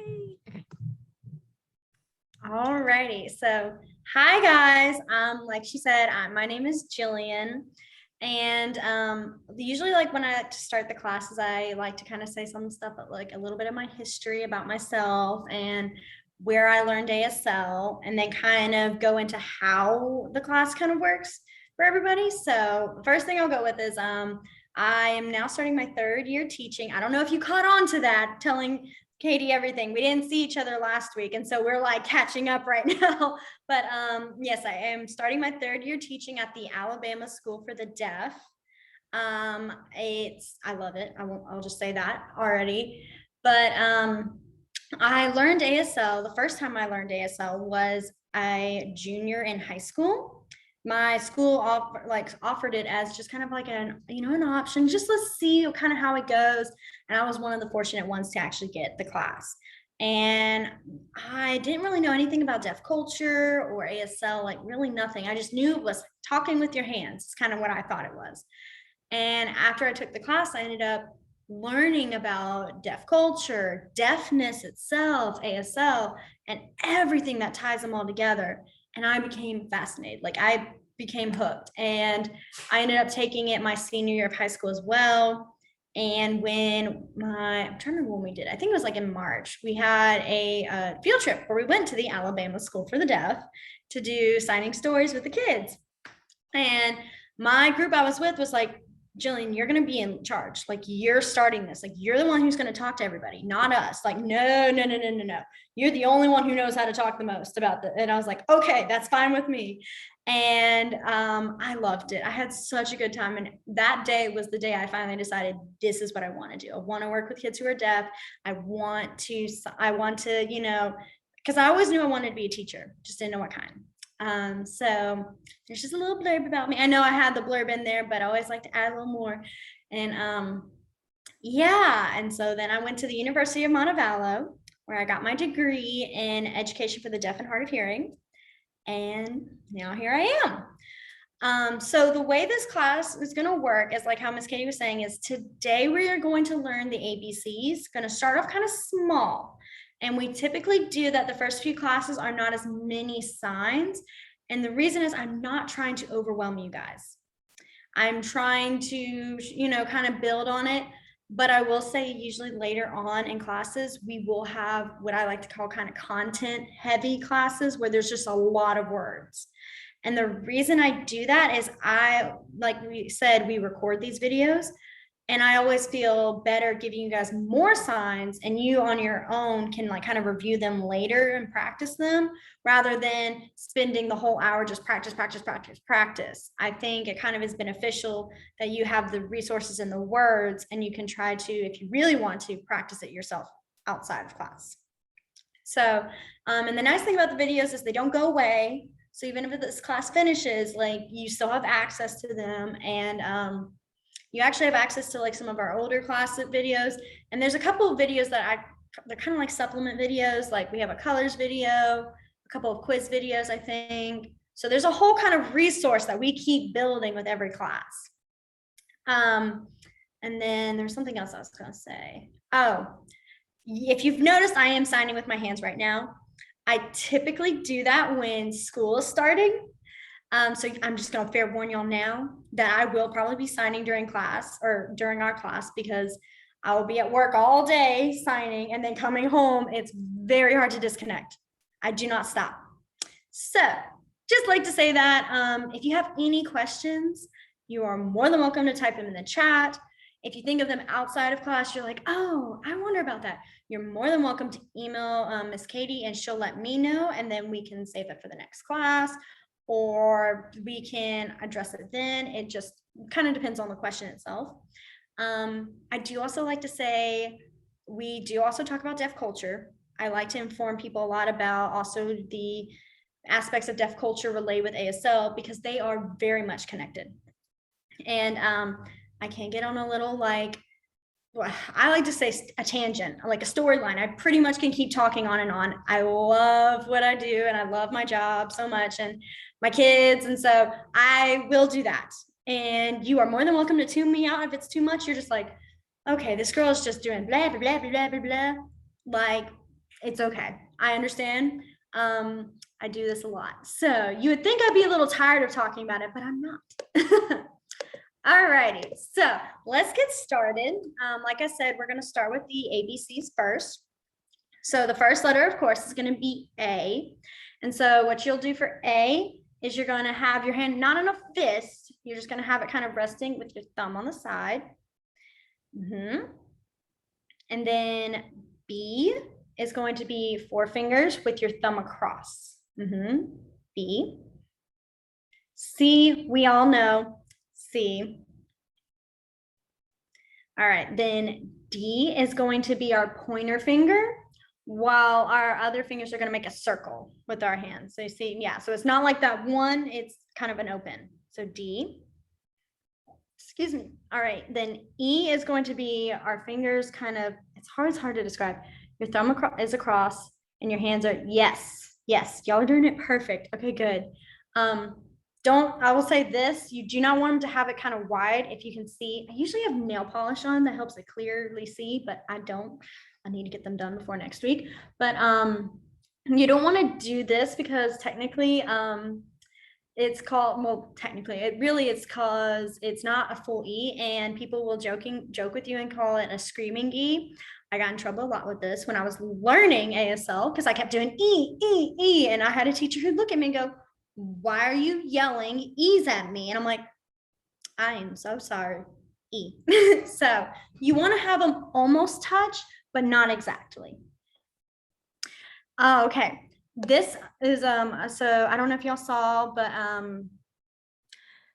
Okay. Alrighty, so hi guys. Like she said, my name is Gillian, and usually like when I start the classes, I like to kind of say some stuff like a little bit of my history about myself and where I learned ASL, and then kind of go into how the class kind of works for everybody. So first thing I'll go with is I am now starting my 3rd year teaching. I don't know if you caught on to that, telling Katie everything. We didn't see each other last week, and so we're like catching up right now. But yes, I am starting my 3rd year teaching at the Alabama School for the Deaf. I love it. I'll just say that already. But I learned ASL. The first time I learned ASL was a junior in high school. My school offered it as just kind of like an option. Just let's see kind of how it goes. And I was one of the fortunate ones to actually get the class. And I didn't really know anything about deaf culture or ASL, like really nothing. I just knew it was talking with your hands. It's kind of what I thought it was. And after I took the class, I ended up learning about deaf culture, deafness itself, ASL, and everything that ties them all together. And I became fascinated. Like I became hooked, and I ended up taking it my senior year of high school as well. And I'm trying to remember when we did, I think it was like in March, we had a field trip where we went to the Alabama School for the Deaf to do signing stories with the kids. And my group I was with was like, Jillian, you're going to be in charge. Like you're starting this. Like you're the one who's going to talk to everybody, not us. Like, no. You're the only one who knows how to talk the most about this. And I was like, okay, that's fine with me. And I loved it. I had such a good time. And that day was the day I finally decided this is what I want to do. I want to work with kids who are deaf. I want to, because I always knew I wanted to be a teacher, just didn't know what kind. So there's just a little blurb about me. I know I had the blurb in there, but I always like to add a little more. And yeah, and so then I went to the University of Montevallo, where I got my degree in education for the deaf and hard of hearing. And now here I am. So the way this class is going to work is like how Miss Katie was saying, is today we are going to learn the ABCs. Going to start off kind of small. And we typically do that. The first few classes are not as many signs. And the reason is I'm not trying to overwhelm you guys. I'm trying to, kind of build on it. But I will say usually later on in classes, we will have what I like to call kind of content heavy classes where there's just a lot of words. And the reason I do that is like we said, we record these videos. And I always feel better giving you guys more signs, and you on your own can like kind of review them later and practice them rather than spending the whole hour just practice. I think it kind of is beneficial that you have the resources and the words, and you can try to, if you really want to, practice it yourself outside of class. So, and the nice thing about the videos is they don't go away. So even if this class finishes, like you still have access to them. And you actually have access to like some of our older class videos. And there's a couple of videos that they're kind of like supplement videos. Like we have a colors video, a couple of quiz videos, I think. So there's a whole kind of resource that we keep building with every class. And then there's something else I was going to say. Oh, if you've noticed, I am signing with my hands right now. I typically do that when school is starting. So I'm just going to fair warn y'all now that I will probably be signing during class or during our class, because I will be at work all day signing and then coming home. It's very hard to disconnect. I do not stop. So just like to say that if you have any questions, you are more than welcome to type them in the chat. If you think of them outside of class, you're like, oh, I wonder about that. You're more than welcome to email Miss Katie, and she'll let me know, and then we can save it for the next class, or we can address it then. It just kind of depends on the question itself. I do also like to say, we do also talk about deaf culture. I like to inform people a lot about also the aspects of deaf culture related with ASL, because they are very much connected. And I can get on a little, like, I like to say a tangent, like a storyline. I pretty much can keep talking on and on. I love what I do, and I love my job so much, and my kids. And so I will do that. And you are more than welcome to tune me out if it's too much. You're just like, okay, this girl is just doing blah, blah, blah, blah, blah, blah. Like, It's okay. I understand. I do this a lot. So you would think I'd be a little tired of talking about it, but I'm not. All righty. So let's get started. Like I said, we're going to start with the ABCs first. So the first letter, of course, is going to be A. And so what you'll do for A is you're going to have your hand not in a fist. You're just going to have it kind of resting with your thumb on the side. And then B is going to be 4 fingers with your thumb across. B. C, we all know, C. All right, then D is going to be our pointer finger, while our other fingers are going to make a circle with our hands. So you see, yeah, so it's not like that one, it's kind of an open. So D. Excuse me. All right, then E is going to be our fingers kind of, it's hard to describe. Your thumb is across and your hands are, yes, y'all are doing it perfect. Okay, good. I will say this, you do not want them to have it kind of wide. If you can see, I usually have nail polish on that helps it clearly see, but I don't. I need to get them done before next week. But you don't want to do this because technically it's called, well, technically it really is because it's not a full E, and people will joke with you and call it a screaming E. I got in trouble a lot with this when I was learning ASL because I kept doing E, and I had a teacher who'd look at me and go, why are you yelling E's at me? And I'm like, I am so sorry, E. So you want to have them almost touch, but not exactly. Okay, this is, so I don't know if y'all saw, but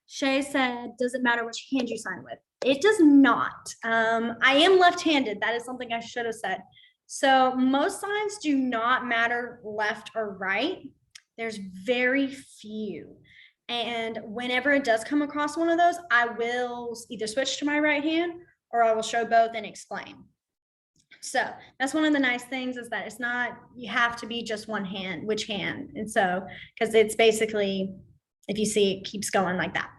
Shay said, does it matter which hand you sign with? It does not. I am left-handed. That is something I should have said. So most signs do not matter left or right. There's very few. And whenever it does come across one of those, I will either switch to my right hand or I will show both and explain. So that's one of the nice things is that it's not, you have to be just one hand, which hand. And so, because it's basically, if you see, it keeps going like that.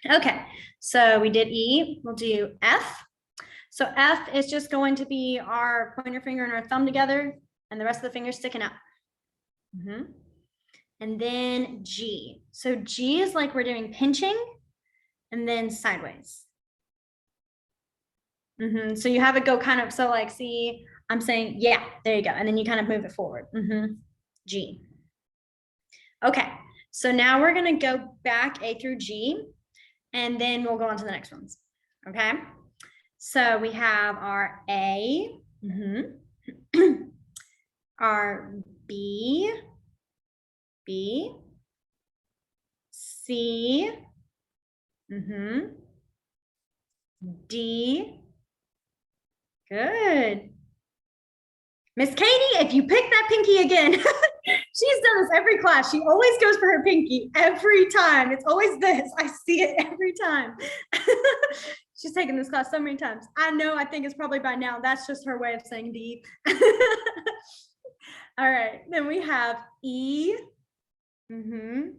Okay, so we did E, we'll do F. So F is just going to be our pointer finger and our thumb together and the rest of the fingers sticking out. And then G. So G is like we're doing pinching and then sideways. So you have it go kind of, so like, see, I'm saying, yeah, there you go. And then you kind of move it forward. G. Okay, so now we're going to go back A through G, and then we'll go on to the next ones. Okay, so we have our A, our B, C, D. Good. Miss Katie, if you pick that pinky again, she's done this every class. She always goes for her pinky every time. It's always this. I see it every time. She's taken this class so many times. I know, I think it's probably by now. That's just her way of saying D. All right, then we have E. Then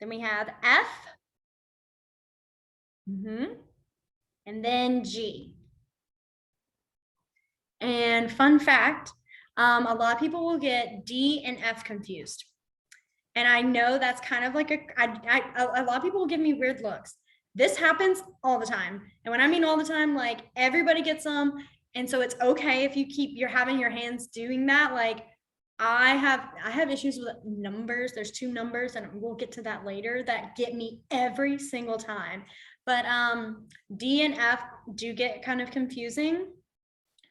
we have F. And then G. And fun fact, a lot of people will get D and F confused. And I know that's kind of like a lot of people will give me weird looks. This happens all the time. And when I mean all the time, like everybody gets them. And so it's okay if you're having your hands doing that. Like I have issues with numbers. There's 2 numbers, and we'll get to that later, that get me every single time. But D and F do get kind of confusing.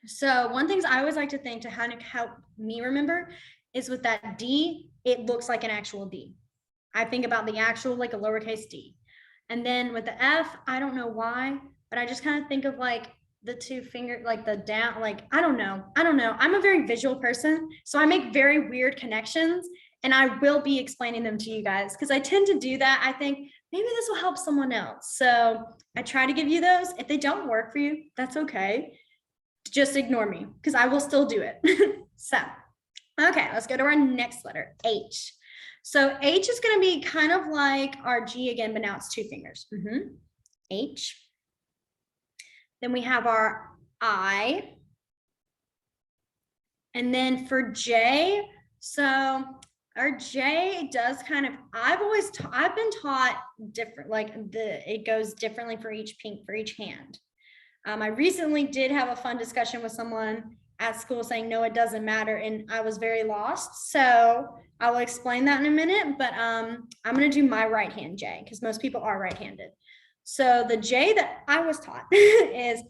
So one thing I always like to think to kind of help me remember is with that D, it looks like an actual D. I think about the actual, like a lowercase d. And then with the F, I don't know why, but I just kind of think of like the 2 finger, like the down, like, I don't know. I'm a very visual person, so I make very weird connections, and I will be explaining them to you guys because I tend to do that. I think maybe this will help someone else. So I try to give you those. If they don't work for you, that's okay. Just ignore me because I will still do it. So, okay, let's go to our next letter, H. So H is going to be kind of like our G again, but now it's 2 fingers. H. Then we have our I. And then for J, so our J does kind of, I've been taught different, like it goes differently for each hand. I recently did have a fun discussion with someone at school saying, no, it doesn't matter. And I was very lost. So I will explain that in a minute, but I'm going to do my right hand J because most people are right-handed. So the J that I was taught is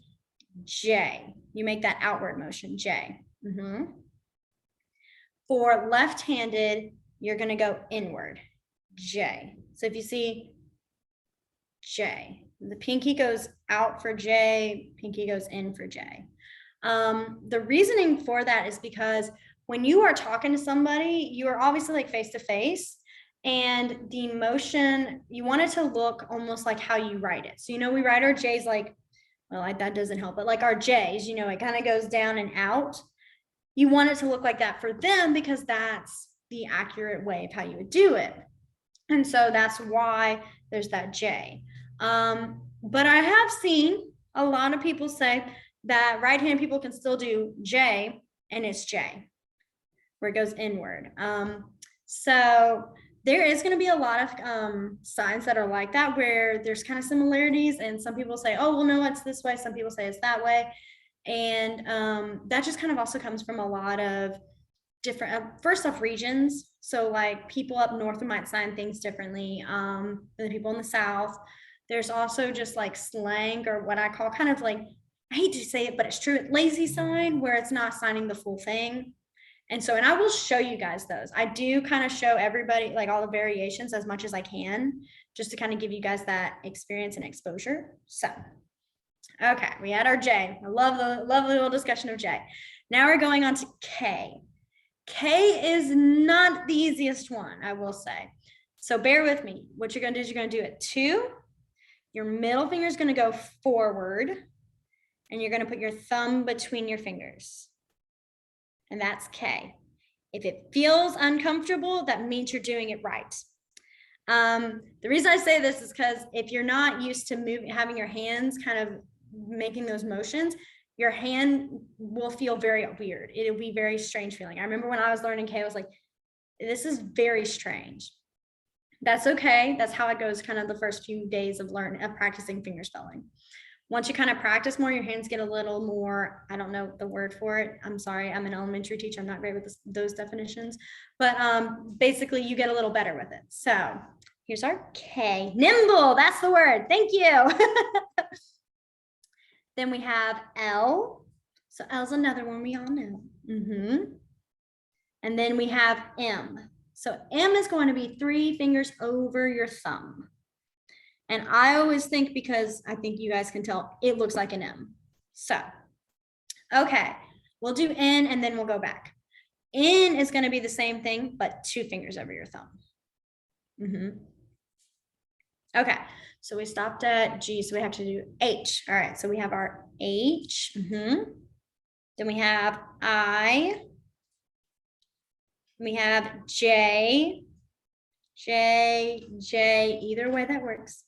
J. You make that outward motion, J. For left-handed, you're going to go inward, J. So if you see J, the pinky goes out for J, pinky goes in for J. The reasoning for that is because when you are talking to somebody, you are obviously like face to face, and the motion, you want it to look almost like how you write it. So, we write our J's like, well, that doesn't help, but like our J's, it kind of goes down and out. You want it to look like that for them because that's the accurate way of how you would do it. And so that's why there's that J. But I have seen a lot of people say that right-hand people can still do J, and it's J, where it goes inward. So there is going to be a lot of signs that are like that, where there's kind of similarities, and some people say, oh, well, no, it's this way. Some people say it's that way. And that just kind of also comes from a lot of different, first off, regions. So like people up north might sign things differently than the people in the South. There's also just like slang, or what I call kind of like, I hate to say it, but it's true, lazy sign, where it's not signing the full thing. And I will show you guys those. I do kind of show everybody like all the variations as much as I can, just to kind of give you guys that experience and exposure. So, okay, we had our J. I love the little discussion of J. Now we're going on to K. K is not the easiest one, I will say. So bear with me. What you're going to do is you're going to do it 2. Your middle finger is going to go forward, and you're going to put your thumb between your fingers. And that's K. If it feels uncomfortable, that means you're doing it right. The reason I say this is because if you're not used to having your hands kind of making those motions, your hand will feel very weird. It'll be very strange feeling. I remember when I was learning K, I was like, this is very strange. That's okay. That's how it goes kind of the first few days of practicing fingerspelling. Once you kind of practice more, your hands get a little more, I don't know the word for it. I'm sorry, I'm an elementary teacher. I'm not great with those definitions, but basically you get a little better with it. So here's our K. Nimble, that's the word. Thank you. Then we have L. So L's another one we all know. And then we have M. So M is going to be 3 fingers over your thumb. And I always think, because I think you guys can tell, it looks like an M. So, okay, we'll do N and then we'll go back. N is going to be the same thing, but 2 fingers over your thumb. Okay, so we stopped at G, so we have to do H. All right, so we have our H. Then we have I. We have J, J, J, either way that works.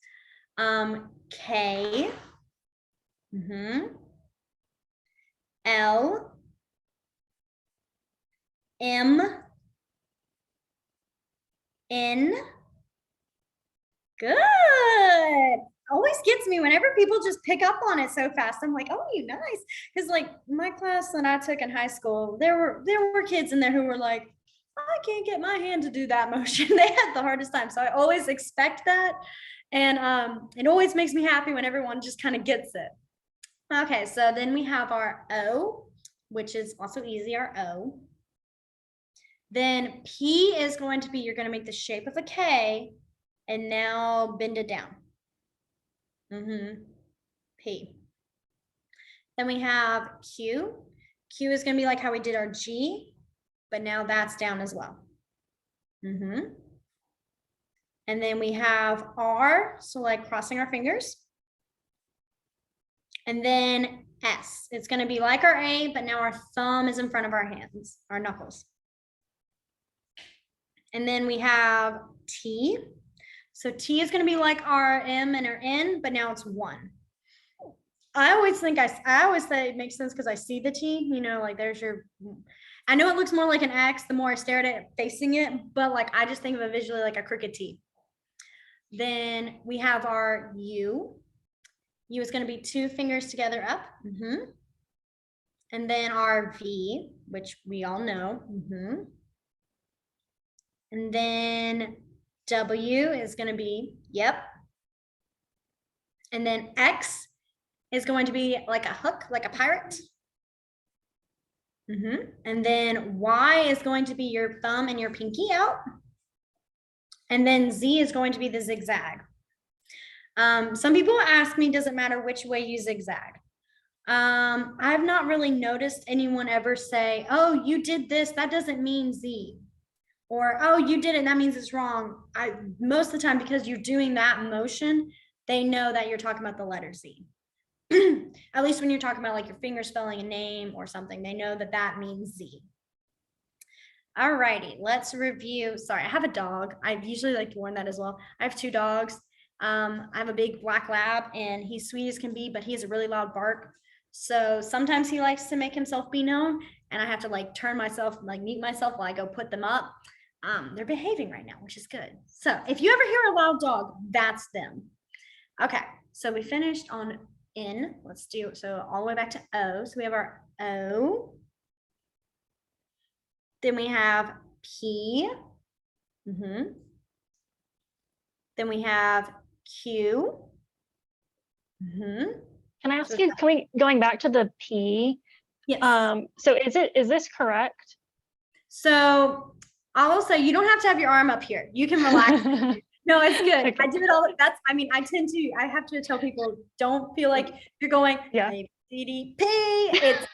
K, L, M, N. Good. Always gets me whenever people just pick up on it so fast. I'm like, oh, you nice. Because like my class that I took in high school, there were kids in there who were like, I can't get my hand to do that motion. They had the hardest time. So I always expect that. And it always makes me happy when everyone just kind of gets it. Okay, so then we have our O, which is also easy, our O. Then P is going to be, you're going to make the shape of a K and now bend it down. P. Then we have Q. Q is going to be like how we did our G, but now that's down as well. And then we have R, so like crossing our fingers. And then S, it's going to be like our A, but now our thumb is in front of our hands, our knuckles. And then we have T. So T is going to be like our M and our N, but now it's 1. I always say it makes sense because I see the T, you know, like there's your, I know it looks more like an X the more I stare at it facing it, but like I just think of it visually like a crooked T. Then we have our U. U is going to be 2 fingers together up. And then our V, which we all know. And then W is going to be, yep. And then X is going to be like a hook, like a pirate. And then Y is going to be your thumb and your pinky out. And then Z is going to be the zigzag. Some people ask me, does it matter which way you zigzag? I've not really noticed anyone ever say, oh, you did this, that doesn't mean Z. Or, oh, you did it, that means it's wrong. Most of the time, because you're doing that motion, they know that you're talking about the letter Z. At least when you're talking about like your finger spelling a name or something, they know that that means Z. All righty, let's review. Sorry, I have a dog. I usually like to warn that as well. I have 2 dogs. I have a big black lab and he's sweet as can be, but he has a really loud bark. So sometimes he likes to make himself be known and I have to like turn myself, like mute myself while I go put them up. They're behaving right now, which is good. So if you ever hear a loud dog, that's them. Okay, so we finished on N. Let's do, so all the way back to O. So we have our O. Then we have P. Then we have Q. Can I ask you, going back to the P? Yes. So is this correct? So I'll say you don't have to have your arm up here. You can relax. No, it's good. Okay. I do it all. I have to tell people, don't feel like you're going, A, B, D, P. It's,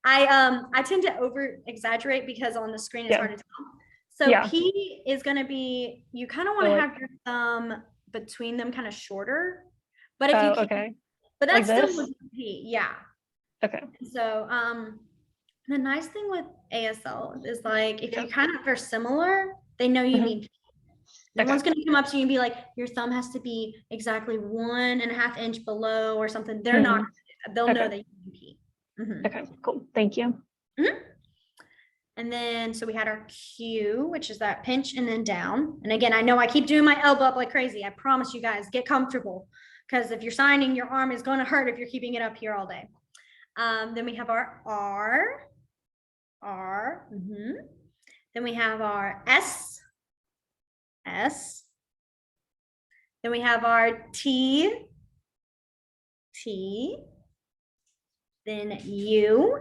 I tend to over exaggerate because on the screen it's hard to tell. So P is going to be, you kind of want to have your thumb between them kind of shorter, but if you can, but that's like still P. Yeah. Okay. So, the nice thing with ASL is like, if you kind of are similar, they know you mean P. No one's going to come up to you and be like, your thumb has to be exactly 1.5 inch below or something. They're not, they'll know that you mean P. Okay, cool. Thank you. And then, so we had our Q, which is that pinch and then down. And again, I know I keep doing my elbow up like crazy. I promise you guys, get comfortable. Because if you're signing, your arm is going to hurt if you're keeping it up here all day. Then we have our R. Then we have our S. Then we have our T. Then U.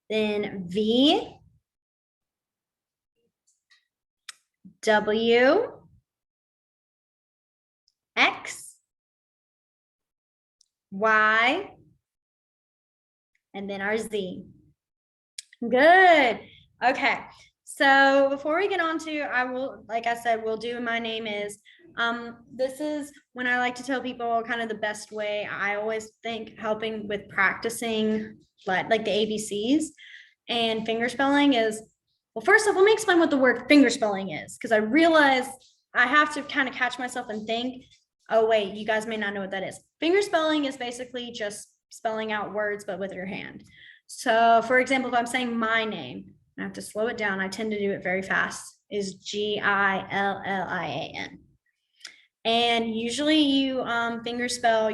Then V. W. X. Y. And then our Z. Good. Okay. So before we get on to, I will, like I said, we'll do my name is, this is when I like to tell people kind of the best way. I always think helping with practicing like the ABCs and finger spelling is, well, first off, let me explain what the word finger spelling is, because I realize I have to kind of catch myself and think, oh, wait, you guys may not know what that is. Finger spelling is basically just spelling out words, but with your hand. So for example, if I'm saying my name, I have to slow it down. I tend to do it very fast, is Gillian. And usually you finger spell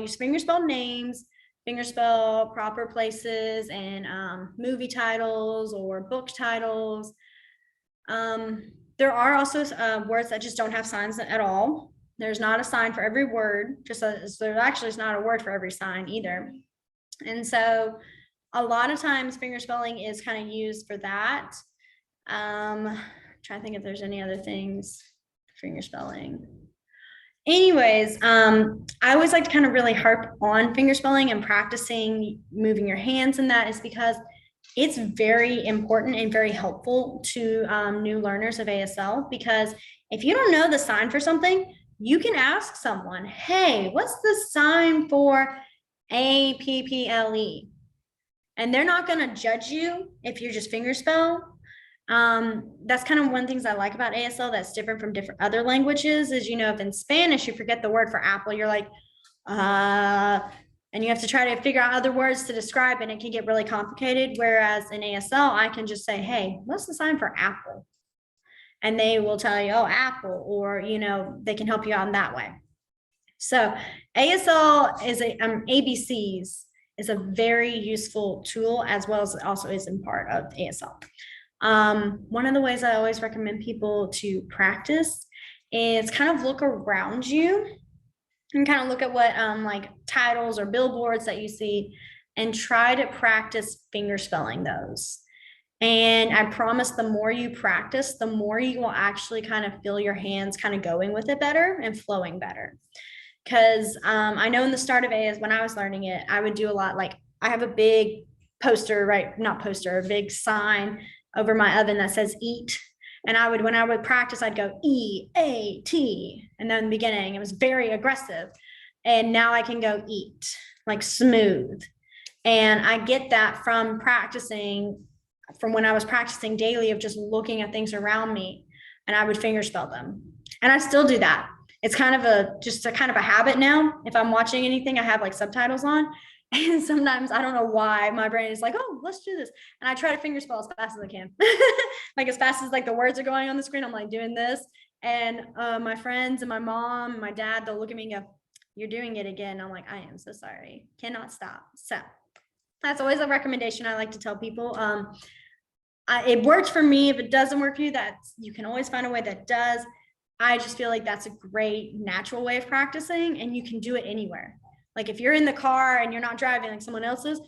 names, finger spell proper places and movie titles or book titles. There are also words that just don't have signs at all. There's not a sign for every word, there actually is not a word for every sign either. And so a lot of times finger spelling is kind of used for that. Trying to think if there's any other things, finger spelling. Anyways, I always like to kind of really harp on finger spelling and practicing moving your hands, and that is because it's very important and very helpful to new learners of ASL, because if you don't know the sign for something, you can ask someone, hey, what's the sign for APPLE? And they're not going to judge you if you just finger spell. That's kind of one of the things I like about ASL that's different from different other languages is, you know, if in Spanish you forget the word for apple, you're like, and you have to try to figure out other words to describe it, and it can get really complicated. Whereas in ASL, I can just say, hey, what's the sign for apple? And they will tell you, oh, apple, or, you know, they can help you out in that way. So ASL is ABCs is a very useful tool, as well as it also is in part of ASL. One of the ways I always recommend people to practice is kind of look around you and kind of look at what like titles or billboards that you see, and try to practice finger spelling those. And I promise the more you practice, the more you will actually kind of feel your hands kind of going with it better and flowing better. Because I know in the start of AS, when I was learning it, I would do a lot, like I have a big poster, right? Not poster, a big sign over my oven that says eat. And when I would practice, I'd go E-A-T. And then in the beginning, it was very aggressive. And now I can go eat, like smooth. And I get that from practicing, from when I was practicing daily, of just looking at things around me, and I would finger spell them. And I still do that. It's kind of just a kind of a habit now. If I'm watching anything, I have like subtitles on. And sometimes I don't know why my brain is like, oh, let's do this. And I try to finger spell as fast as I can. Like as fast as like the words are going on the screen, I'm like doing this. And my friends and my mom and my dad, they'll look at me and go, you're doing it again. I'm like, I am so sorry. Cannot stop. So that's always a recommendation I like to tell people. It worked for me. If it doesn't work for you, you can always find a way that does. I just feel like that's a great natural way of practicing, and you can do it anywhere. Like if you're in the car and you're not driving like someone else's,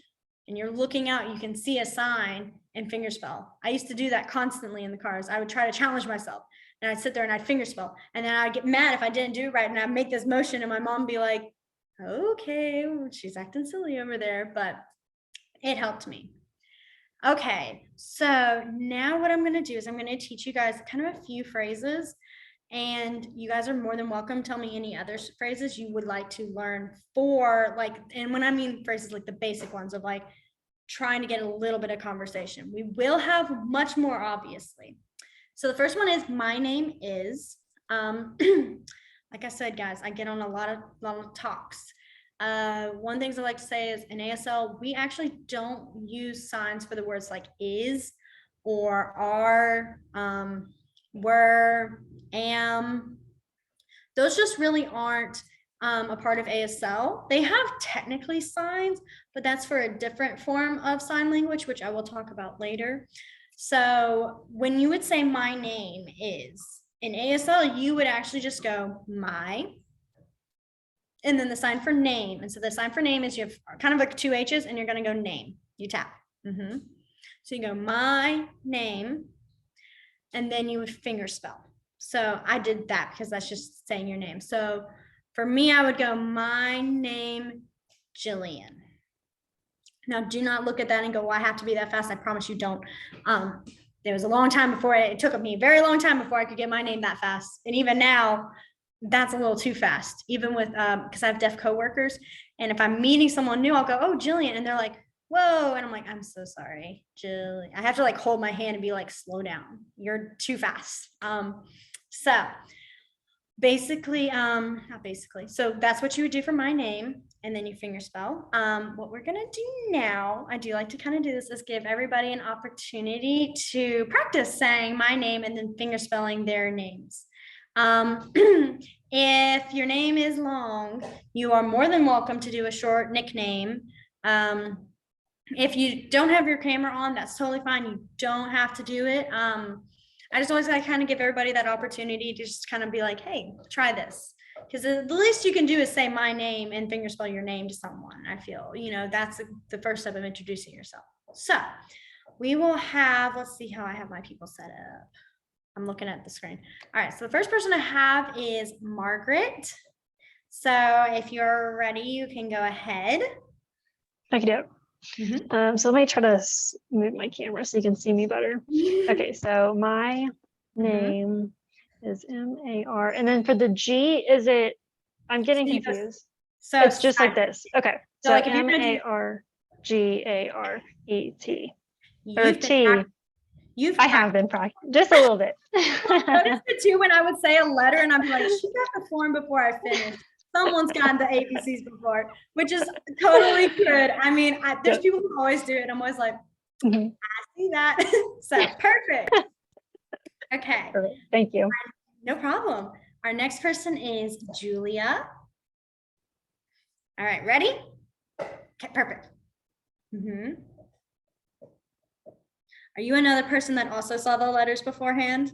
and you're looking out, you can see a sign and finger spell. I used to do that constantly in the cars. I would try to challenge myself, and I'd sit there and I'd finger spell, and then I'd get mad if I didn't do it right, and I'd make this motion, and my mom would be like, okay, she's acting silly over there, but it helped me. Okay, so now what I'm going to do is I'm going to teach you guys kind of a few phrases, and you guys are more than welcome. Tell me any other phrases you would like to learn for, like, and when I mean phrases, like the basic ones of like trying to get a little bit of conversation. We will have much more, obviously. So the first one is my name is, like I said, guys, I get on a lot of talks. One things I like to say is in ASL, we actually don't use signs for the words like is or are, were, am. Those just really aren't a part of ASL. They have technically signs, but that's for a different form of sign language, which I will talk about later. So when you would say my name is, in ASL, you would actually just go my, and then the sign for name. And so the sign for name is you have kind of like two H's, and you're going to go name. You tap. So you go my name, and then you would finger spell. So I did that because that's just saying your name. So for me, I would go my name, Gillian. Now, do not look at that and go, well, I have to be that fast. I promise you don't. There was a long time before it took me a very long time before I could get my name that fast. And even now, that's a little too fast, even with, because I have deaf coworkers. And if I'm meeting someone new, I'll go, oh, Gillian. And they're like, whoa. And I'm like, I'm so sorry, Jillian. I have to like hold my hand and be like, slow down. You're too fast. So basically, not basically. So that's what you would do for my name. And then you finger spell. What we're going to do now, I do like to kind of do this, is give everybody an opportunity to practice saying my name and then finger spelling their names. If your name is long, you are more than welcome to do a short nickname. If you don't have your camera on, that's totally fine. You don't have to do it. I just always kind of give everybody that opportunity to just kind of be like, hey, try this. Because the least you can do is say my name and finger spell your name to someone. I feel, that's the first step of introducing yourself. So we will have, let's see how I have my people set up. I'm looking at the screen. All right, so the first person I have is Margaret. So if you're ready, you can go ahead. I can do it. So let me try to move my camera so you can see me better. Okay, so my name is M-A-R, and then for the G, is it, I'm getting confused. So it's just like this. Okay, so like M-A-R-G-A-R-E-T. Or T. I have been practicing just a little bit. I noticed it too when I would say a letter and I'm like, she got the form before I finished. someone's gotten the ABCs before, which is totally good. I mean, there's people who always do it. I'm always like, I see that. So perfect. Okay. Perfect. Thank you. No problem. Our next person is Julia. All right, ready? Okay, perfect. Are you another person that also saw the letters beforehand?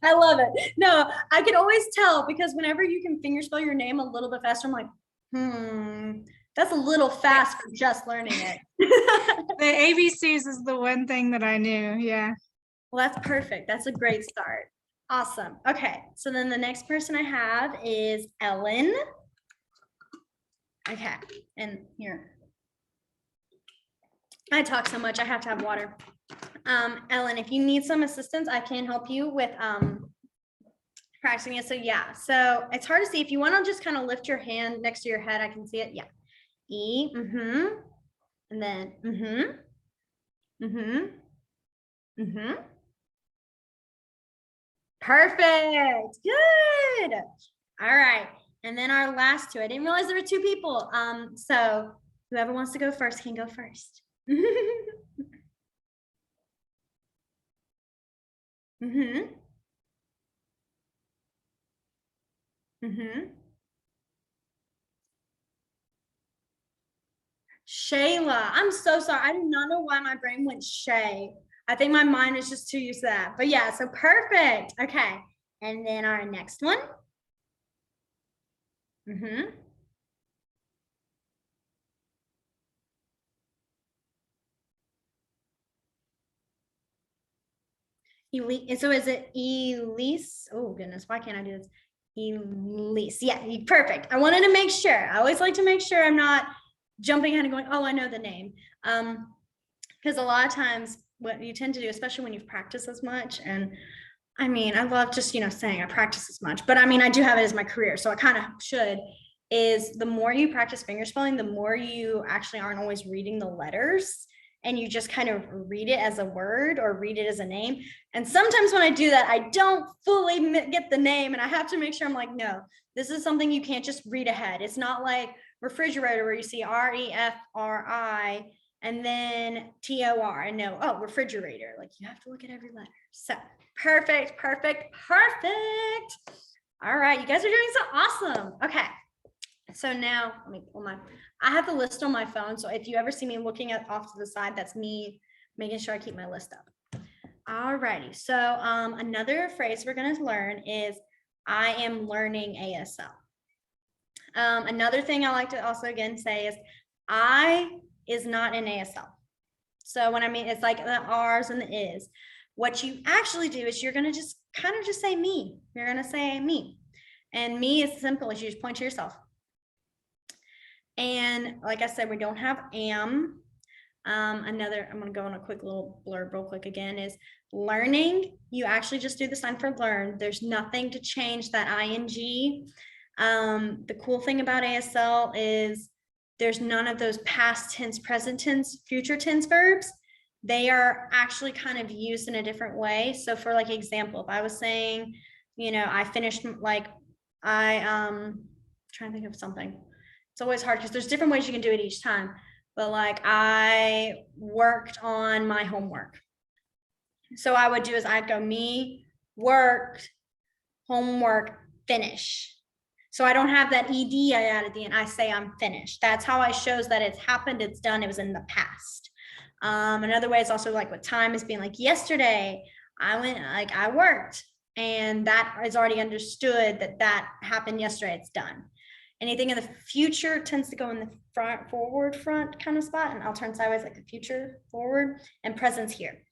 I love it. No, I can always tell because whenever you can fingerspell your name a little bit faster, I'm like, that's a little fast for just learning it. The ABCs is the one thing that I knew. Yeah. Well, that's perfect. That's a great start. Awesome. Okay. So then the next person I have is Ellen. Okay. And here. I talk so much. I have to have water. Ellen, if you need some assistance, I can help you with practicing it. So yeah. So it's hard to see. If you want to just kind of lift your hand next to your head, I can see it. Yeah. E. And then Perfect. Good. All right. And then our last two. I didn't realize there were two people. So whoever wants to go first can go first. Shayla. I'm so sorry. I do not know why my brain went Shay. I think my mind is just too used to that. But yeah, so perfect. Okay. And then our next one. So is it Elise? Oh goodness, why can't I do this? Elise. Yeah, perfect. I wanted to make sure. I always like to make sure I'm not jumping ahead and going, oh, I know the name. Because a lot of times what you tend to do, especially when you've practiced as much, and I mean, I love just, saying I practice as much, but I mean, I do have it as my career. So I kind of should, is the more you practice fingerspelling, the more you actually aren't always reading the letters and you just kind of read it as a word or read it as a name. And sometimes when I do that, I don't fully get the name and I have to make sure I'm like, no, this is something you can't just read ahead. It's not like refrigerator where you see REFRI and then TOR and no, oh, refrigerator. Like you have to look at every letter. So perfect. All right, you guys are doing so awesome. Okay. So now let me pull I have the list on my phone. So if you ever see me looking off to the side, that's me making sure I keep my list up. All righty. So another phrase we're going to learn is I am learning ASL. Another thing I like to also again say is I is not in ASL. So when I mean, it's like the R's and the is. What you actually do is you're going to just kind of just say me. You're going to say me. And me is simple as you just point to yourself. And like I said, we don't have am. I'm going to go on a quick little blurb real quick again is learning. You actually just do the sign for learn. There's nothing to change that ing. The cool thing about ASL is there's none of those past tense, present tense, future tense verbs. They are actually kind of used in a different way. So for like example, if I was saying, I finished trying to think of something. It's always hard because there's different ways you can do it each time. But like I worked on my homework. So I would do is I'd go me, worked, homework, finish. So I don't have that ED I add at the end. I say I'm finished. That's how I shows that it's happened, it's done, it was in the past. Another way is also like with time is being like yesterday, I worked and that is already understood that happened yesterday, it's done. Anything in the future tends to go in the forward front kind of spot, and I'll turn sideways like the future forward, and present's here.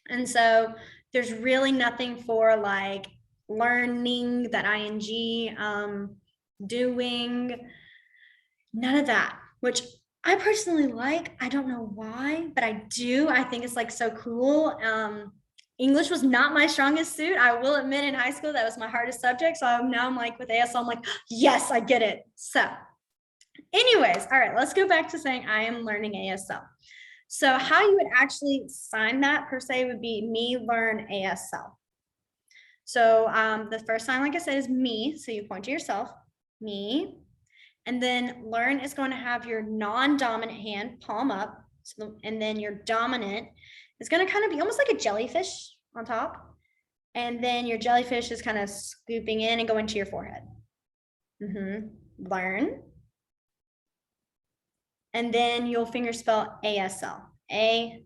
And so there's really nothing for like learning, that ing, doing, none of that, which I personally like. I don't know why, but I do. I think it's like so cool. English was not my strongest suit. I will admit in high school, that was my hardest subject. So now I'm like with ASL, I'm like, yes, I get it. So anyways, all right, let's go back to saying I am learning ASL. So how you would actually sign that per se would be me learn ASL. So the first sign, like I said, is me. So you point to yourself, me. And then learn is going to have your non-dominant hand palm up. And then your dominant is going to kind of be almost like a jellyfish on top. And then your jellyfish is kind of scooping in and going to your forehead. Learn. And then you'll finger spell ASL. ASL.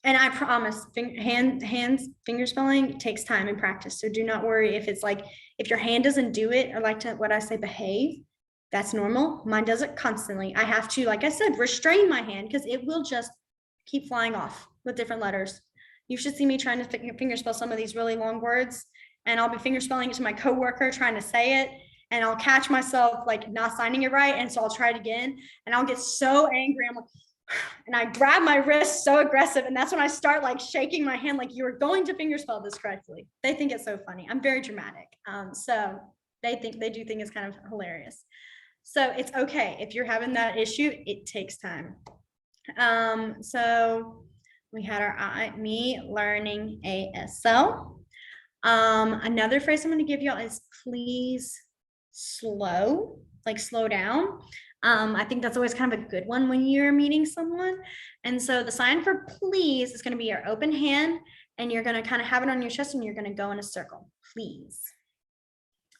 And I promise, hands finger spelling takes time and practice. So do not worry if it's like, if your hand doesn't do it, or like to what I say, behave, that's normal. Mine does it constantly. I have to, like I said, restrain my hand because it will just keep flying off with different letters. You should see me trying to finger spell some of these really long words, and I'll be finger spelling it to my coworker trying to say it, and I'll catch myself like not signing it right. And so I'll try it again and I'll get so angry. I'm like, and I grab my wrist so aggressive. And that's when I start like shaking my hand, like you're going to finger spell this correctly. They think it's so funny. I'm very dramatic. So they do think it's kind of hilarious. So it's okay. If you're having that issue, it takes time. So we had me learning ASL. Another phrase I'm going to give y'all is please slow, like slow down. I think that's always kind of a good one when you're meeting someone. And so the sign for please is going to be your open hand, and you're going to kind of have it on your chest, and you're going to go in a circle, please.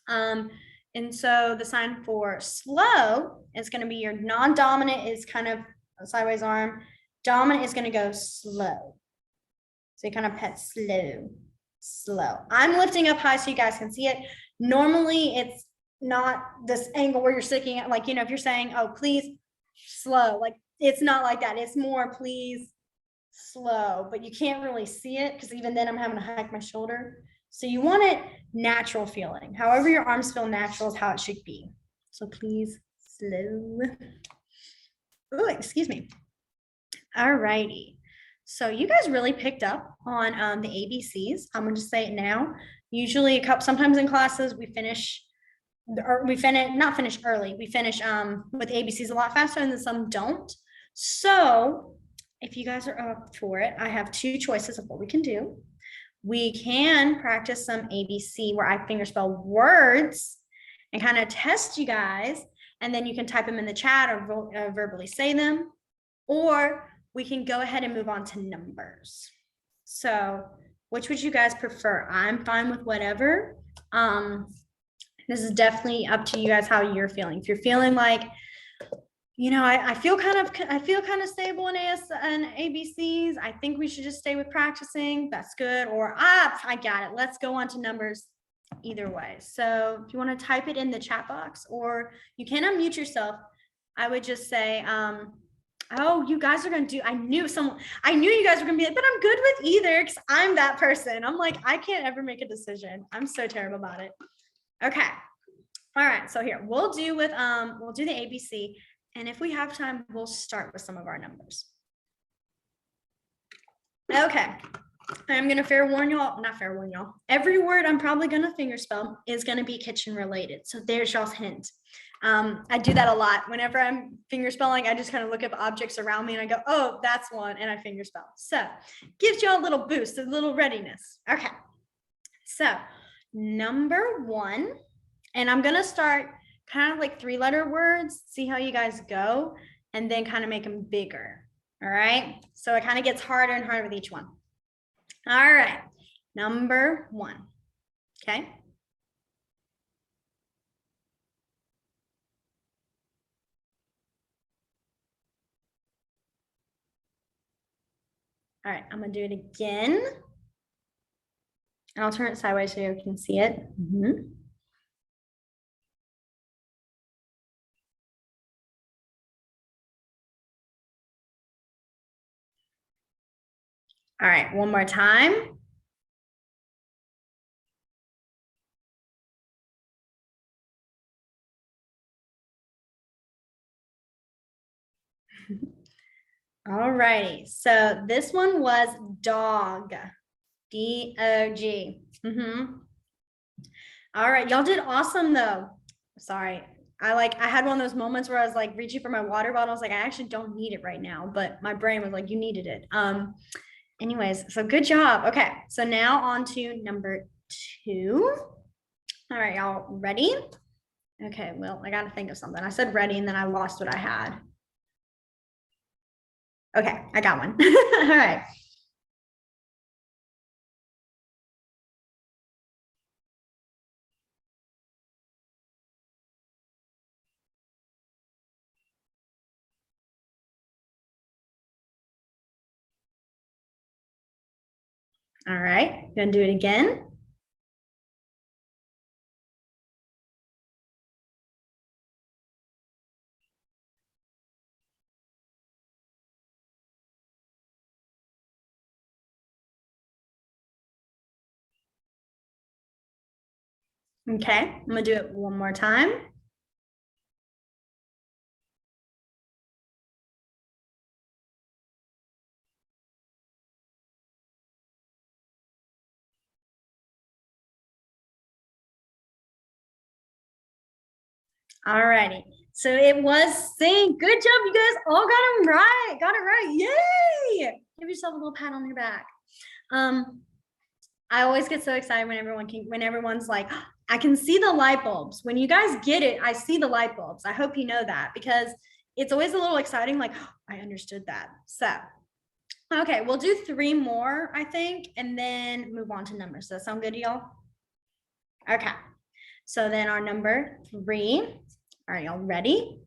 And so the sign for slow is going to be your non-dominant is kind of a sideways arm. Dominant is going to go slow. So you kind of pet slow, slow. I'm lifting up high so you guys can see it. Normally it's not this angle where you're sticking it, like, you know, if you're saying, oh, please slow, like it's not like that. It's more please slow, but you can't really see it because even then I'm having to hike my shoulder. So you want it natural feeling. However your arms feel natural is how it should be. So please slow. Oh, excuse me. All righty. So you guys really picked up on the ABCs. I'm going to say it now. Usually sometimes in classes we finish not finish early. We finish with ABCs a lot faster, and then some don't. So if you guys are up for it, I have two choices of what we can do. We can practice some ABC where I fingerspell words and kind of test you guys, and then you can type them in the chat or verbally say them, or we can go ahead and move on to numbers. So which would you guys prefer? I'm fine with whatever. This is definitely up to you guys how you're feeling. If you're feeling like, you know, I feel kind of stable in AS and ABCs, I think we should just stay with practicing. That's good. Or I got it. Let's go on to numbers. Either way. So if you want to type it in the chat box, or you can unmute yourself, I would just say, oh, you guys are going to do, I knew you guys were going to be like, but I'm good with either because I'm that person. I'm like, I can't ever make a decision. I'm so terrible about it. Okay. All right. So here we'll do the ABC. And if we have time, we'll start with some of our numbers. Okay. I'm going to not fair warn y'all. Every word I'm probably going to fingerspell is going to be kitchen related. So there's y'all's hint. I do that a lot. Whenever I'm fingerspelling, I just kind of look up objects around me and I go, oh, that's one. And I fingerspell. So gives y'all a little boost, a little readiness. Okay. So number 1, and I'm going to start kind of like 3-letter words, see how you guys go, and then kind of make them bigger. All right. So it kind of gets harder and harder with each one. All right. Number 1. Okay. All right. I'm going to do it again. And I'll turn it sideways so you can see it. All right, one more time. All righty, so this one was dog, D-O-G. All right, y'all did awesome though. Sorry, I had one of those moments where I was like reaching for my water bottle. I was like, I actually don't need it right now, but my brain was like, you needed it. anyways, so good job. Okay, so now on to number 2. All right, y'all ready? Okay, well, I got to think of something. I said ready and then I lost what I had. Okay, I got one. All right. All right, gonna do it again. Okay, I'm gonna do it one more time. All righty. So it was sing. Good job, you guys all got them right. Got it right. Yay! Give yourself a little pat on your back. I always get so excited when everyone's like, I can see the light bulbs. When you guys get it, I see the light bulbs. I hope you know that because it's always a little exciting, like, I understood that. So, okay, we'll do 3 more, I think, and then move on to numbers. Does that sound good to y'all? Okay. So then our number 3. All right, y'all ready?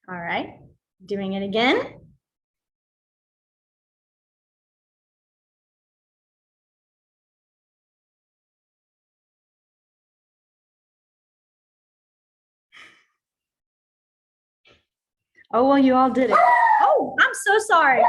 All right, doing it again. Oh, well, you all did it. Oh, I'm so sorry.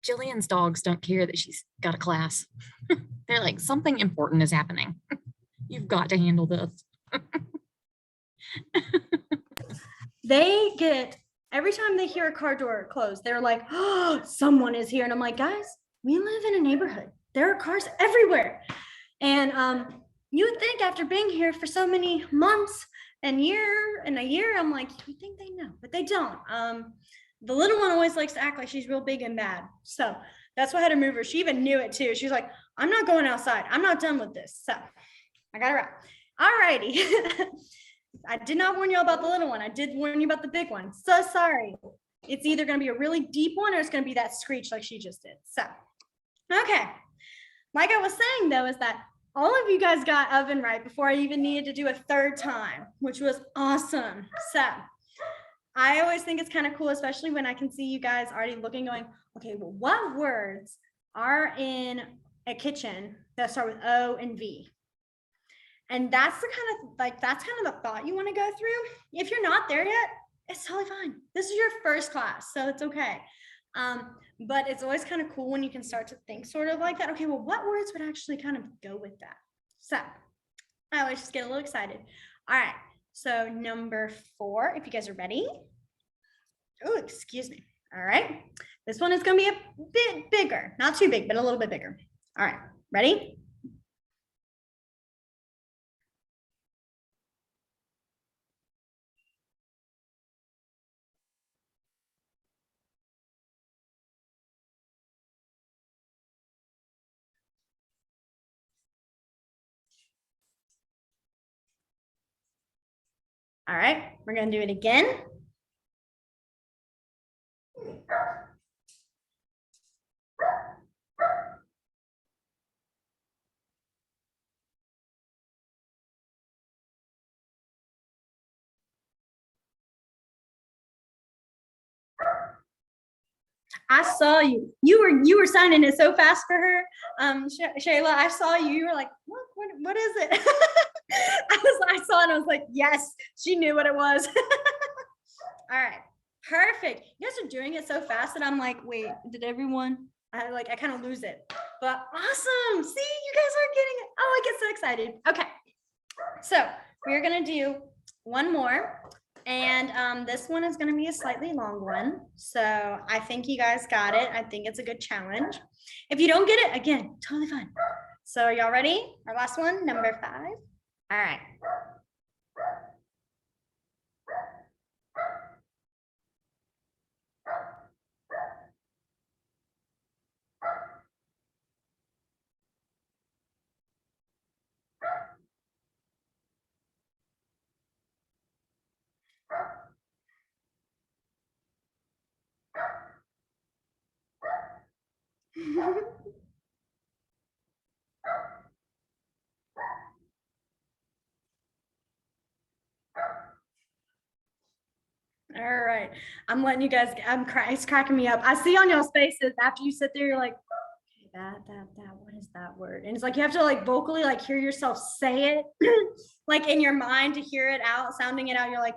Gillian's dogs don't care that she's got a class. They're like, something important is happening. You've got to handle this. They get, every time they hear a car door close, they're like, oh, someone is here. And I'm like, guys, we live in a neighborhood. There are cars everywhere. And you would think after being here for so many months and a year, I'm like, you think they know, but they don't. The little one always likes to act like she's real big and bad. So that's why I had to move her. She even knew it too. She's like, I'm not going outside. I'm not done with this. So I got her out. All righty. I did not warn you about the little one. I did warn you about the big one. So sorry. It's either going to be a really deep one or it's going to be that screech like she just did. So, okay. Like I was saying though, is that all of you guys got oven right before I even needed to do a 3rd time, which was awesome. So I always think it's kind of cool, especially when I can see you guys already looking, going, okay, well, what words are in a kitchen that start with O and V? And that's the kind of the thought you want to go through. If you're not there yet, it's totally fine. This is your first class, so it's okay. But it's always kind of cool when you can start to think sort of like that. Okay, well, what words would actually kind of go with that? So I always just get a little excited. All right, so number 4, if you guys are ready. Oh, excuse me. All right, this one is going to be a bit bigger, not too big, but a little bit bigger. All right, ready? All right, we're going to do it again. I saw you. You were signing it so fast for her. Shayla, I saw you. You were like, what is it? I saw it and I was like, yes, she knew what it was. All right, perfect. You guys are doing it so fast that I'm like, wait, did everyone? I kind of lose it. But awesome. See, you guys are getting it. Oh, I get so excited. Okay. So we're gonna do one more. And this one is going to be a slightly long one. So I think you guys got it. I think it's a good challenge. If you don't get it, again, totally fine. So are y'all ready? Our last one, number 5. All right. All right. I'm letting you guys, it's cracking me up. I see on y'all's faces after you sit there, you're like, okay, that, what is that word? And it's like, you have to like vocally like hear yourself say it, like in your mind to hear it out, sounding it out. You're like,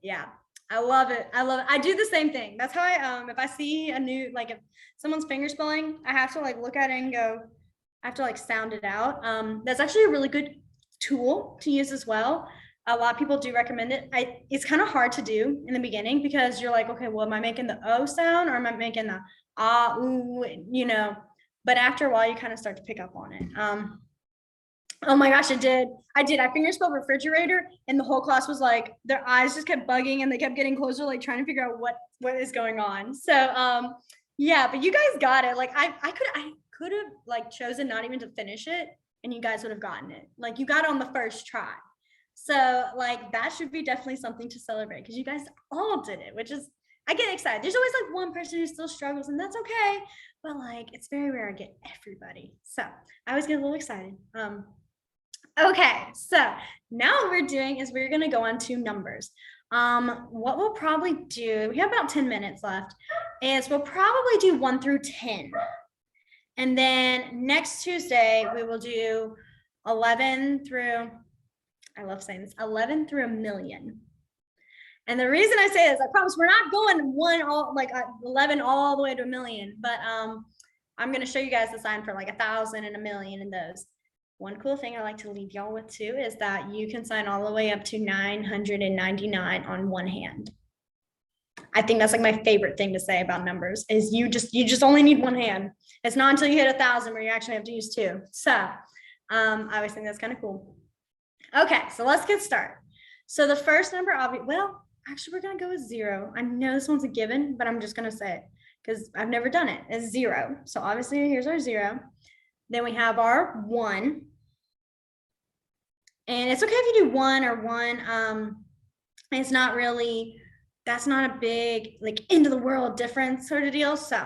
yeah, I love it. I love it. I do the same thing. That's how if I see a new, like if someone's finger spelling, I have to like look at it and go, I have to like sound it out. That's actually a really good tool to use as well. A lot of people do recommend it. It's kind of hard to do in the beginning because you're like, okay, well, am I making the O sound or am I making the ah, ooh, you know? But after a while, you kind of start to pick up on it. Oh my gosh, I did. I fingerspelled refrigerator, and the whole class was like, their eyes just kept bugging, and they kept getting closer, like trying to figure out what is going on. So, yeah, but you guys got it. Like I could have like chosen not even to finish it, and you guys would have gotten it. Like you got it on the first try. So like that should be definitely something to celebrate because you guys all did it, which is, I get excited. There's always like one person who still struggles, and that's okay. But like it's very rare I get everybody. So I always get a little excited. Okay, so now what we're doing is we're gonna go on to numbers. What we'll probably do, we have about 10 minutes left, is we'll probably do 1 through 10. And then next Tuesday, we will do 11 through, I love saying this, 11 through 1,000,000. And the reason I say this, I promise we're not going 11 all the way to 1,000,000, but I'm gonna show you guys the sign for like 1,000 and 1,000,000 and those. One cool thing I like to leave y'all with too is that you can sign all the way up to 999 on one hand. I think that's like my favorite thing to say about numbers is you just only need one hand. It's not until you hit 1,000 where you actually have to use 2. So I always think that's kind of cool. Okay, so let's get started. So the first number, actually we're gonna go with 0. I know this one's a given, but I'm just gonna say it because I've never done it. It's 0. So obviously here's our 0. Then we have our 1. And it's okay if you do 1 or 1. It's not really, that's not a big like end of the world difference sort of deal. So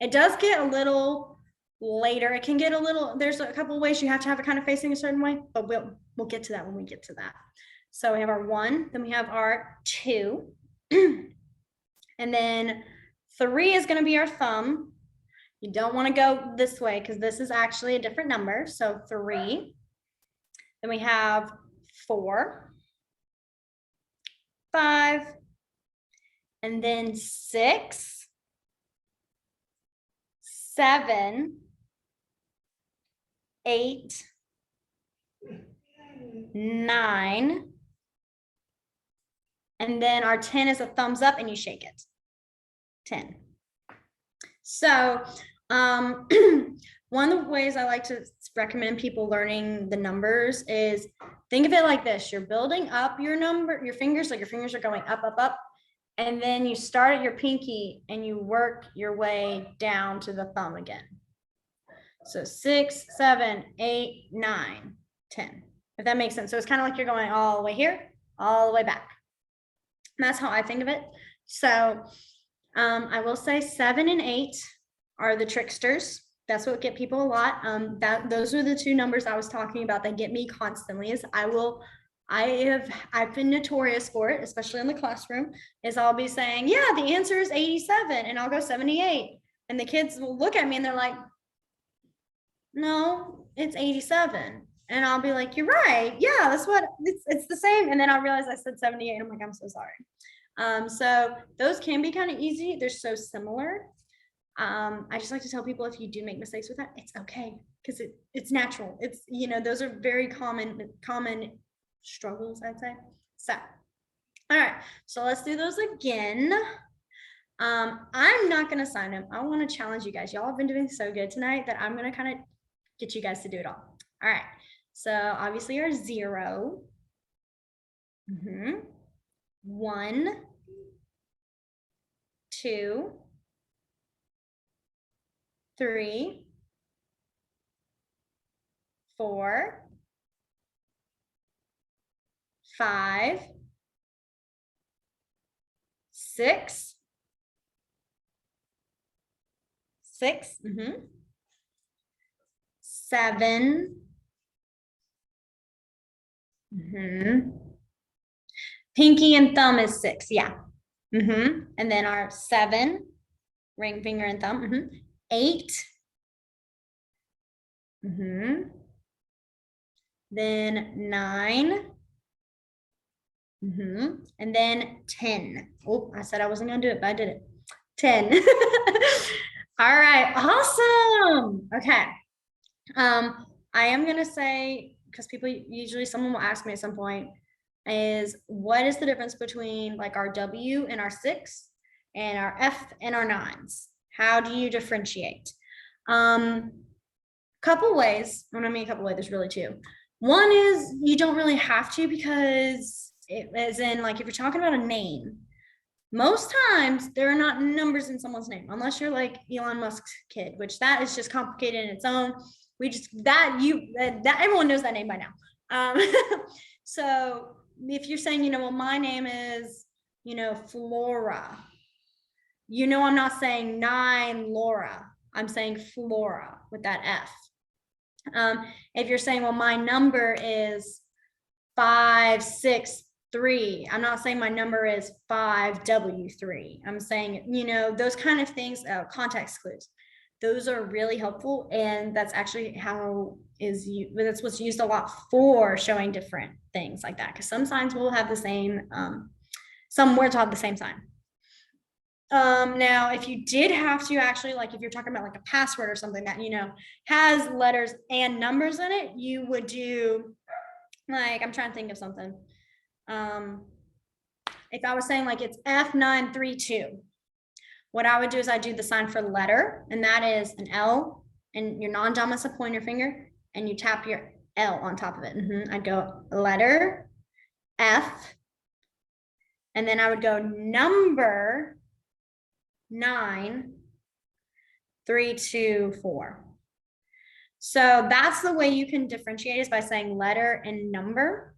it does get a little later. It can get a little, there's a couple of ways you have to have it kind of facing a certain way, but we'll get to that when we get to that. So we have our 1, then we have our 2. And then 3 is going to be our thumb. You don't want to go this way because this is actually a different number. So 3. Then we have 4, 5, and then 6, 7, 8, 9. And then our 10 is a thumbs up and you shake it. 10. So one of the ways I like to recommend people learning the numbers is think of it like this. You're building up your fingers, like your fingers are going up, up, up. And then you start at your pinky and you work your way down to the thumb again. So 6, 7, 8, 9, 10, if that makes sense. So it's kind of like you're going all the way here, all the way back. And that's how I think of it. So I will say 7 and 8 are the tricksters. That's what get people a lot. Those are the 2 numbers I was talking about that get me constantly is I will I've been notorious for it, especially in the classroom, is I'll be saying, yeah, the answer is 87, and I'll go 78. And the kids will look at me and they're like, no, it's 87. And I'll be like, you're right. Yeah, that's what it's the same. And then I'll realize I said 78. I'm like, I'm so sorry. So those can be kind of easy. They're so similar. I just like to tell people, if you do make mistakes with that, it's okay, because it's natural. It's, you know, those are very common struggles, I'd say. So, all right, so let's do those again. I'm not gonna sign them. I want to challenge you guys. Y'all have been doing so good tonight that I'm gonna kind of get you guys to do it all. All right, so obviously our 0, 1, 2, 3, 4, 5, 6, 7, pinky and thumb is 6, yeah. And then our 7, ring finger and thumb, 8, then 9, and then 10. Oh, I said I wasn't gonna do it, but I did it. 10. All right, awesome. Okay. I am gonna say, because people usually, someone will ask me at some point, is what is the difference between like our W and our 6 and our F and our 9s? How do you differentiate? Couple ways. When I mean a couple ways, there's really two. One is you don't really have to, because as in, like, if you're talking about a name, most times there are not numbers in someone's name, unless you're like Elon Musk's kid, which that is just complicated in its own. We just, that everyone knows that name by now. So if you're saying, you know, well, my name is, you know, Flora, you know, I'm not saying 9 Laura, I'm saying Flora with that F. If you're saying, well, my number is 563, I'm not saying my number is 5W3. I'm saying, you know, those kind of things, context clues. Those are really helpful, and that's actually that's what's used a lot for showing different things like that, because some signs will have the same, some words will have the same sign. Now, if you did have to actually, like, if you're talking about like a password or something that, you know, has letters and numbers in it, you would do, like, I'm trying to think of something. If I was saying like it's F932, what I would do is I do the sign for letter, and that is an L, and your non-dominant is a pointer finger, and you tap your L on top of it. I'd go letter, F, and then I would go number 9, 3, 2, 4. So that's the way you can differentiate, is by saying letter and number.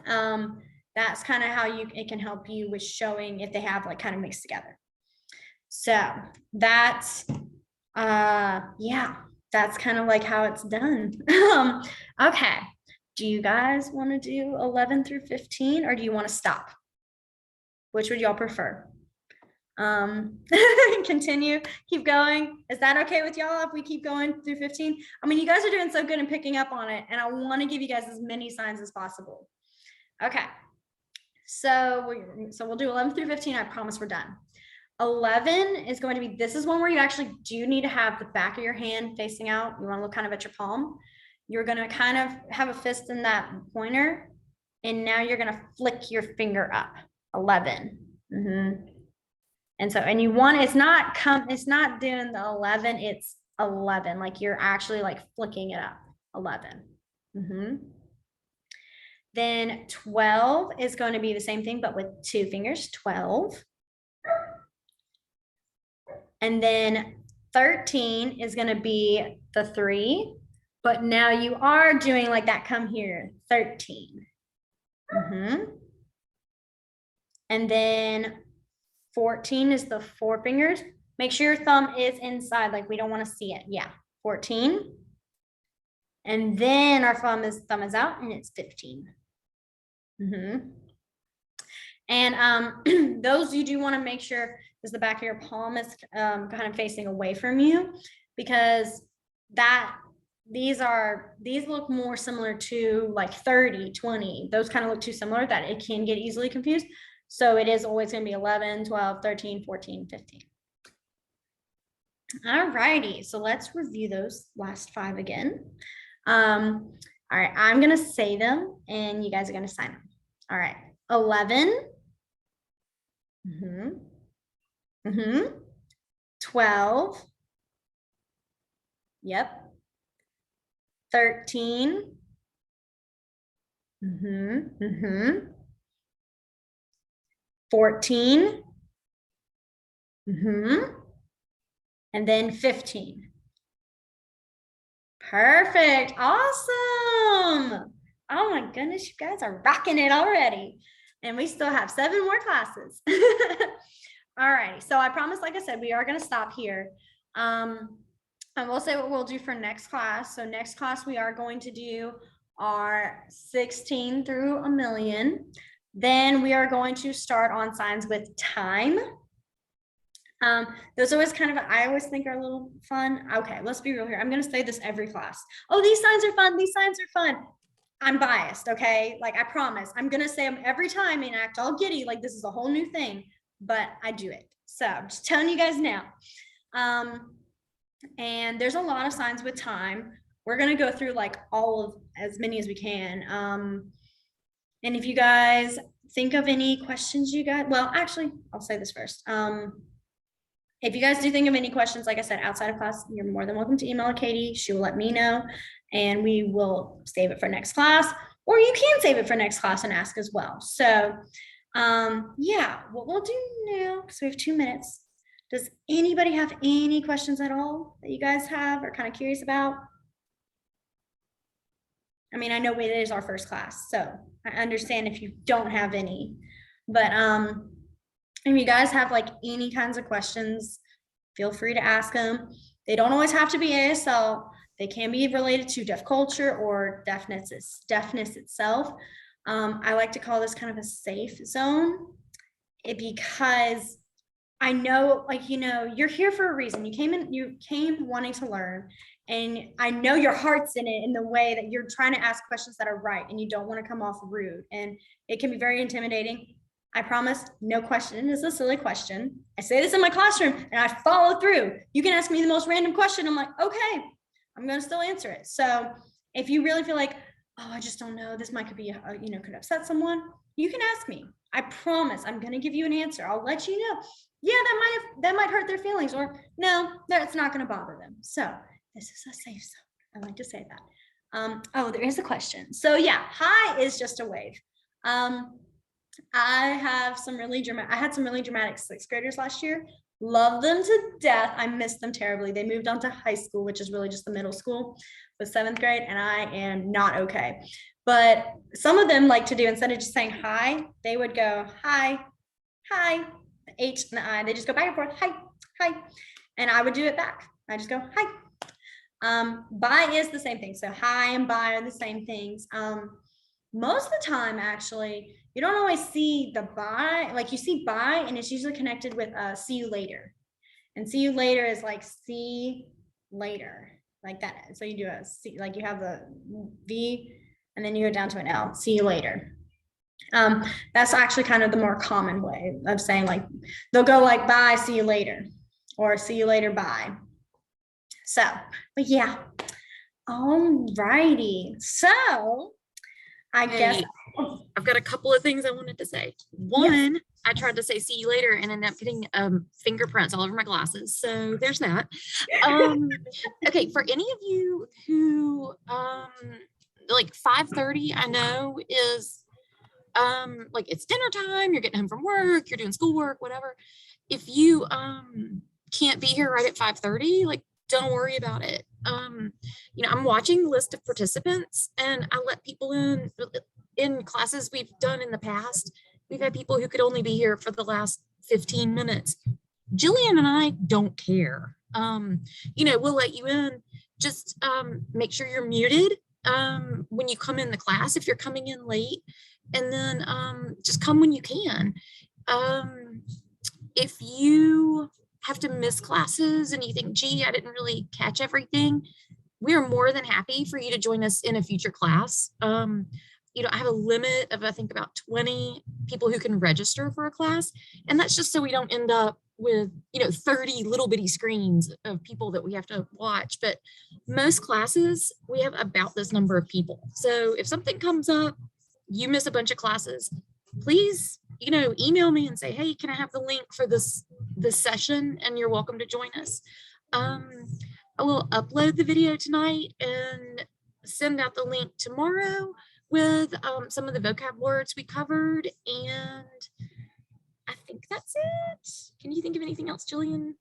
That's kind of how it can help you with showing if they have like kind of mixed together. So that's yeah, that's kind of like how it's done. Okay, do you guys want to do 11 through 15, or do you want to stop? Which would y'all prefer? Continue, keep going. Is that okay with y'all if we keep going through 15? I mean, you guys are doing so good and picking up on it, and I want to give you guys as many signs as possible. Okay, so we'll do 11 through 15. I promise we're done. 11 is going to be, this is one where you actually do need to have the back of your hand facing out. You want to look kind of at your palm. You're going to kind of have a fist in that pointer, and now you're going to flick your finger up. 11. And so, and you want, it's not doing the 11, it's 11, like you're actually like flicking it up. 11. Then 12 is going to be the same thing, but with 2 fingers. 12. And then 13 is going to be the 3, but now you are doing like that, come here, 13. And then 14 is the 4 fingers. Make sure your thumb is inside, like we don't want to see it. Yeah, 14. And then our thumb is out, and it's 15. Mm-hmm. And those you do want to make sure is the back of your palm is kind of facing away from you, because these look more similar to like 30, 20. Those kind of look too similar that it can get easily confused. So it is always going to be 11, 12, 13, 14, 15. All righty. So let's review those last 5 again. All right. I'm going to say them and you guys are going to sign them. All right. 11. 12. Yep. 13. 14. And then 15. Perfect. Awesome. Oh my goodness, you guys are rocking it already. And we still have 7 more classes. All right. So I promise, like I said, we are going to stop here. I will say what we'll do for next class. So next class, we are going to do our 16 through a million. Then we are going to start on signs with time. Those always kind of, I always think are a little fun. Okay, let's be real here. I'm going to say this every class. Oh, these signs are fun. These signs are fun. I'm biased, okay? Like, I promise. I'm going to say them every time and act all giddy like this is a whole new thing, but I do it. So I'm just telling you guys now. And there's a lot of signs with time. We're going to go through like all of as many as we can. And if you guys think of any questions you got, well, actually, I'll say this first. If you guys do think of any questions, like I said, outside of class, you're more than welcome to email Katie. She will let me know and we will save it for next class, or you can save it for next class and ask as well. So yeah, what we'll do now, because we have 2 minutes. Does anybody have any questions at all that you guys have or kind of curious about? I mean, I know it is our first class, so I understand if you don't have any, but if you guys have like any kinds of questions, feel free to ask them. They don't always have to be ASL. They can be related to deaf culture or deafness itself. I like to call this kind of a safe zone because I know, like, you know, you're here for a reason. You came wanting to learn, and I know your heart's in it in the way that you're trying to ask questions that are right and you don't want to come off rude, and it can be very intimidating. I promise no question is a silly question. I say this in my classroom and I follow through. You can ask me the most random question. I'm like, okay, I'm going to still answer it. So if you really feel like, oh, I just don't know, this might could be, you know, could upset someone, you can ask me. I promise I'm going to give you an answer. I'll let you know. Yeah, that might hurt their feelings, or no, that's not going to bother them. So this is a safe zone. I like to say that. Oh, there is a question. So yeah, hi is just a wave. I had some really dramatic 6th graders last year. Love them to death. I miss them terribly. They moved on to high school, which is really just the middle school with 7th grade, and I am not okay. But some of them like to do, instead of just saying hi, they would go hi, hi, the H and the I. They just go back and forth, hi, hi. And I would do it back. I just go hi. Bye is the same thing. So hi and bye are the same things. Most of the time, actually, you don't always see the bye, like you see bye, and it's usually connected with see you later. And see you later is like see later, like that. So you do a C, like you have the V, and then you go down to an L, see you later. That's actually kind of the more common way of saying, like, they'll go like bye, see you later, or see you later, bye. So, but yeah, all righty. So I guess I've got a couple of things I wanted to say. One, yes. I tried to say see you later and ended up getting fingerprints all over my glasses. So there's that. Okay, for any of you who like 5:30, I know is like it's dinner time, you're getting home from work, you're doing schoolwork, whatever. If you can't be here right at 5:30, like don't worry about it. You know, I'm watching the list of participants and I let people in classes we've done in the past. We've had people who could only be here for the last 15 minutes. Gillian and I don't care. You know, we'll let you in. Just make sure you're muted when you come in the class. If you're coming in late, and then just come when you can. If you have to miss classes and you think, gee, I didn't really catch everything, we are more than happy for you to join us in a future class. I have a limit of, I think, about 20 people who can register for a class. And that's just so we don't end up with, 30 little bitty screens of people that we have to watch. But most classes, we have about this number of people. So if something comes up, you miss a bunch of classes, please, email me and say, hey, can I have the link for this session? And you're welcome to join us. I will upload the video tonight and send out the link tomorrow with some of the vocab words we covered. And I think that's it. Can you think of anything else, Gillian?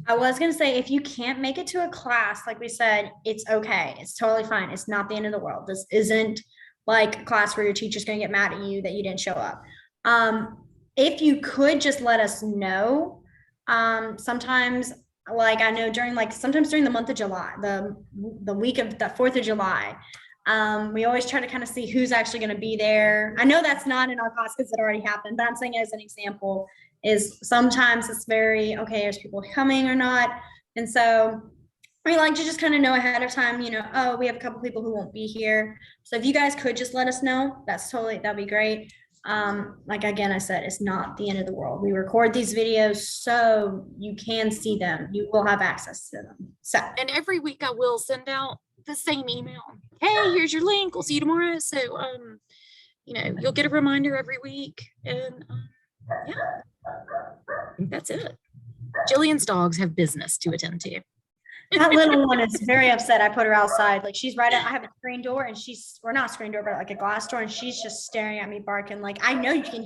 I was going to say, if you can't make it to a class, like we said, it's okay. It's totally fine. It's not the end of the world. This isn't like a class where your teacher's going to get mad at you that you didn't show up. If you could just let us know, sometimes, like I know sometimes during the month of July, the week of the 4th of July, we always try to kind of see who's actually going to be there. I know that's not in our class because it already happened, but I'm saying as an example is sometimes it's very, okay, there's people coming or not. And so we like to just kind of know ahead of time, oh, we have a couple people who won't be here. So if you guys could just let us know, that'd be great. Like, again, I said, it's not the end of the world. We record these videos so you can see them. You will have access to them. So, and every week I will send out the same email. Hey, here's your link. We'll see you tomorrow. So, you'll get a reminder every week. And yeah, I think that's it. Gillian's dogs have business to attend to. that little one is very upset. I put her outside. Like, she's right at, I have a screen door and we're not a screen door, but like a glass door. And she's just staring at me barking. Like, I know you can